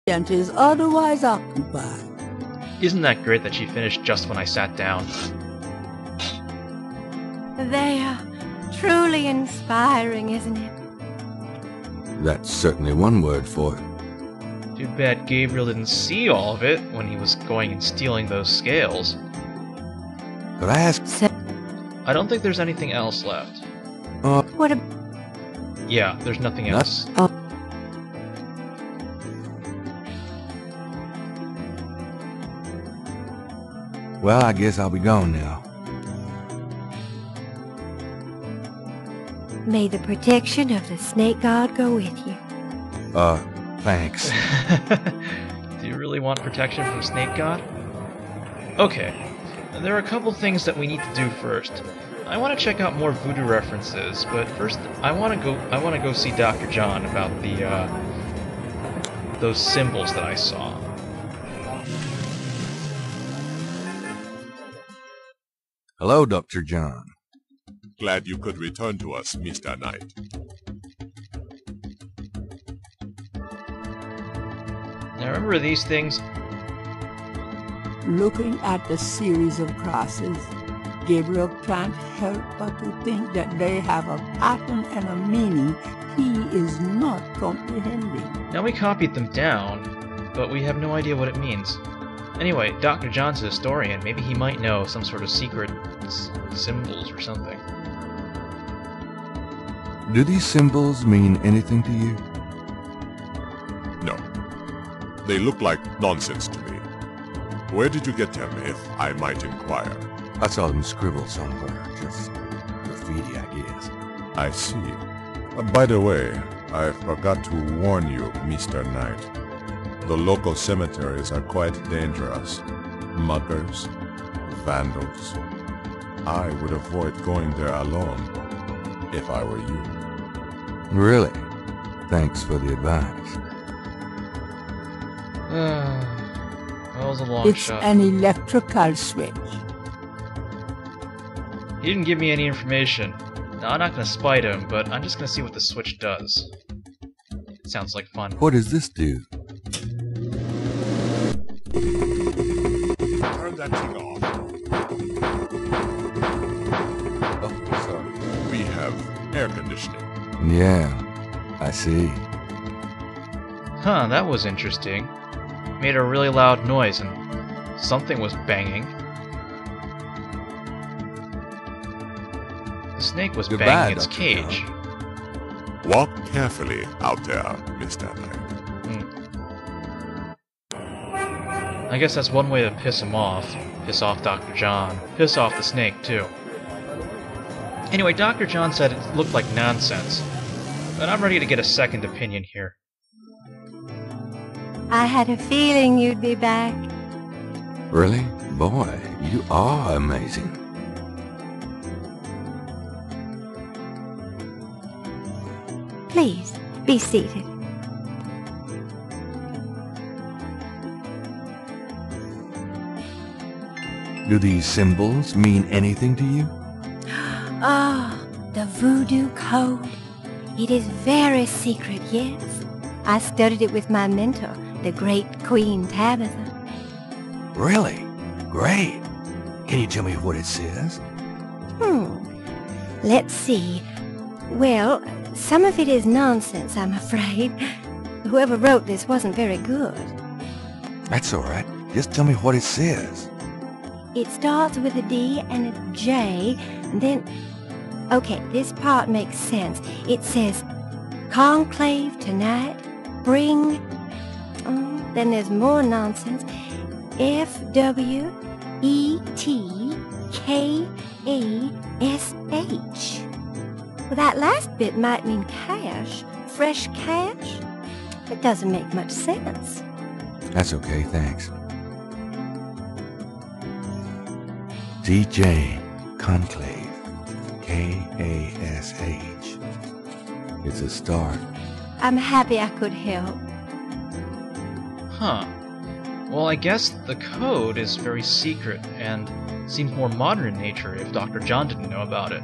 and is otherwise occupied. Isn't that great that she finished just when I sat down? They are truly inspiring, isn't it? That's certainly one word for it. Too bad Gabriel didn't see all of it when he was going and stealing those scales. Could I ask? I don't think there's anything else left. What a... Yeah, there's nothing else. Well, I guess I'll be gone now. May the protection of the snake god go with you. Thanks. Do you really want protection from Snake God? Okay, there are a couple things that we need to do first. I want to check out more Voodoo references, but first I want to go see Dr. John about those symbols that I saw. Hello, Dr. John. Glad you could return to us, Mr. Knight. Now remember these things? Looking at the series of crosses, Gabriel can't help but to think that they have a pattern and a meaning he is not comprehending. Now we copied them down, but we have no idea what it means. Anyway, Dr. John's a historian. Maybe he might know some sort of secret symbols or something. Do these symbols mean anything to you? No. They look like nonsense to me. Where did you get them, if I might inquire? I saw them scribbled somewhere. Just graffiti, I guess. I see. By the way, I forgot to warn you, Mr. Knight. The local cemeteries are quite dangerous. Muggers, vandals. I would avoid going there alone, if I were you. Really? Thanks for the advice. That was a long It's shot. an electrical switch. He didn't give me any information. Now, I'm not going to spite him, but I'm just going to see what the switch does. It sounds like fun. What does this do? Turn that thing off. Oh, sorry. We have air conditioning. Yeah, I see. Huh, that was interesting. Made a really loud noise and something was banging. The snake was Goodbye, banging its Dr. cage. Walk carefully out there, Mr. Knight. I guess that's one way to piss him off. Piss off Dr. John. Piss off the snake, too. Anyway, Dr. John said it looked like nonsense. But I'm ready to get a second opinion here. I had a feeling you'd be back. Really? Boy, you are amazing. Please, be seated. Do these symbols mean anything to you? Ah, the Voodoo code. It is very secret, yes. I studied it with my mentor, the great Queen Tabitha. Really? Great. Can you tell me what it says? Let's see. Well, some of it is nonsense, I'm afraid. Whoever wrote this wasn't very good. That's all right. Just tell me what it says. It starts with a D and a J, and then... Okay, this part makes sense. It says, conclave tonight, bring... then there's more nonsense. F-W-E-T-K-A-S-H. Well, that last bit might mean cash, fresh cash. It doesn't make much sense. That's okay, thanks. DJ Conclave. K-A-S-H. It's a start. I'm happy I could help. Huh. Well, I guess the code is very secret and seems more modern in nature if Dr. John didn't know about it.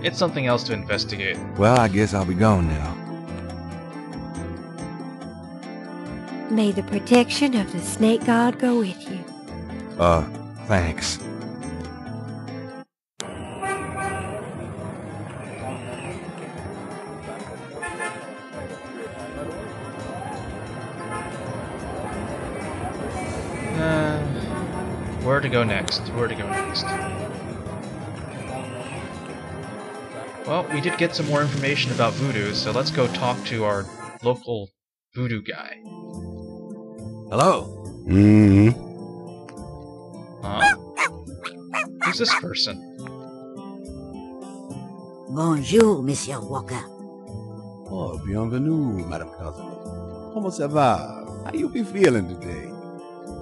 It's something else to investigate. Well, I guess I'll be gone now. May the protection of the snake god go with you. Thanks. Where to go next? Where to go next? Well, we did get some more information about Voodoo, so let's go talk to our local Voodoo guy. Hello. Who's this person? Bonjour, Monsieur Walker. Oh, bienvenue, Madame Cazaunoux. Comment ça va? How you be feeling today?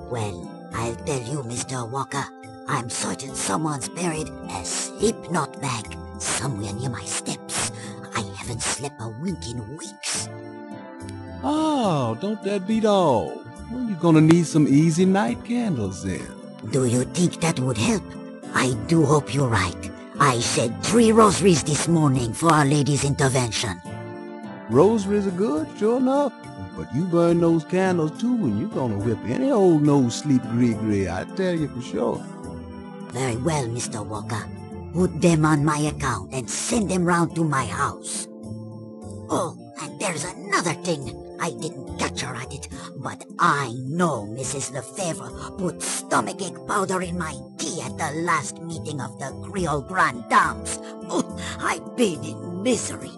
Well, I'll tell you, Mr. Walker, I'm certain someone's buried a slipknot bag somewhere near my steps. I haven't slept a wink in weeks. Oh, don't that beat all? Well, you're gonna need some easy night candles then. Do you think that would help? I do hope you're right. I said 3 rosaries this morning for Our Lady's intervention. Rosaries are good, sure enough. But you burn those candles too, and you're gonna whip any old no-sleep gree-gree, I tell you for sure. Very well, Mr. Walker. Put them on my account and send them round to my house. Oh, and there's another thing. I didn't catch her at it, but I know Mrs. Lefebvre put stomachache powder in my tea at the last meeting of the Creole Grand Dames. Oh, I've been in misery.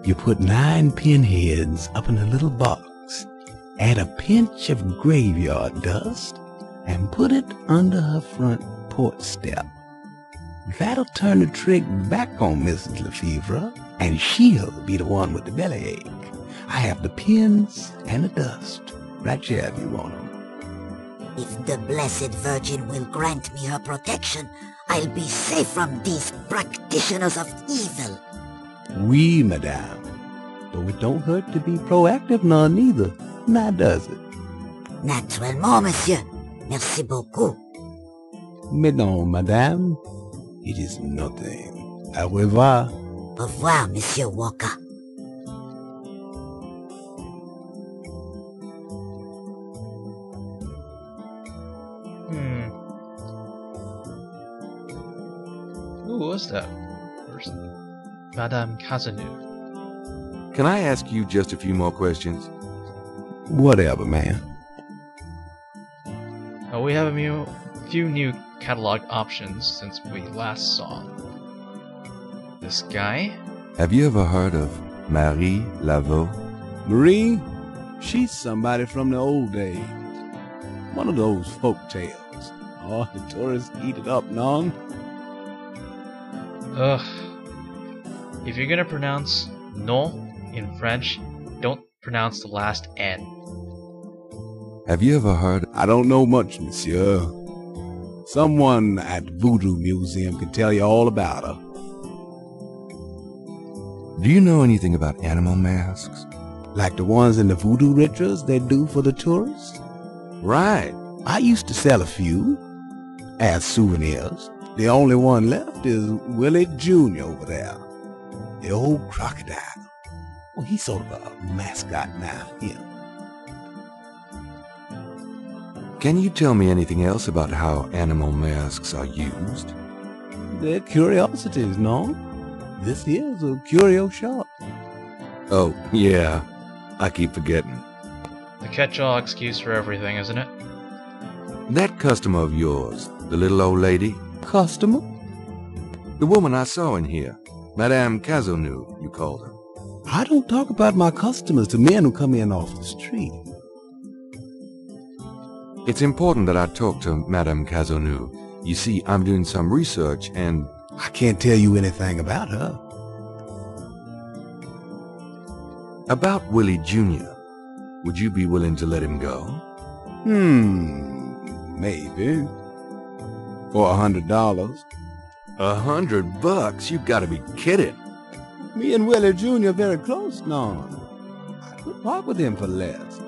You put 9 pinheads up in a little box, add a pinch of graveyard dust, and put it under her front porch step. That'll turn the trick back on Mrs. Lefebvre, and she'll be the one with the bellyache. I have the pins and the dust right here if you want them. If the Blessed Virgin will grant me her protection, I'll be safe from these practitioners of evil. Oui, madame. Though it don't hurt to be proactive none neither, now does it? Naturellement, monsieur. Merci beaucoup. Mais non, madame. It is nothing. Au revoir. Au revoir, Monsieur Walker. Who was that person? Madame Cazaunoux. Can I ask you just a few more questions? Whatever, man. We have a few new catalog options since we last saw this guy. Have you ever heard of Marie Laveau? Marie? She's somebody from the old days. One of those folk tales. Oh, the tourists eat it up, non? Ugh. If you're gonna pronounce non in French, don't pronounce the last N. Have you ever heard? I don't know much, monsieur. Someone at Voodoo Museum can tell you all about her. Do you know anything about animal masks? Like the ones in the voodoo rituals they do for the tourists? Right. I used to sell a few as souvenirs. The only one left is Willie Jr. over there. The old crocodile. Well, he's sort of a mascot now, yeah. Can you tell me anything else about how animal masks are used? They're curiosities, no? This is a curio shop. Oh, yeah. I keep forgetting. The catch-all excuse for everything, isn't it? That customer of yours, the little old lady? Customer? The woman I saw in here. Madame Cazaunoux, you called her. I don't talk about my customers to men who come in off the street. It's important that I talk to Madame Cazaunoux. You see, I'm doing some research and... I can't tell you anything about her. About Willie Jr., would you be willing to let him go? Maybe. For $100. $100? You gotta be kidding. Me and Willie Jr. are very close now. I could part with him for less.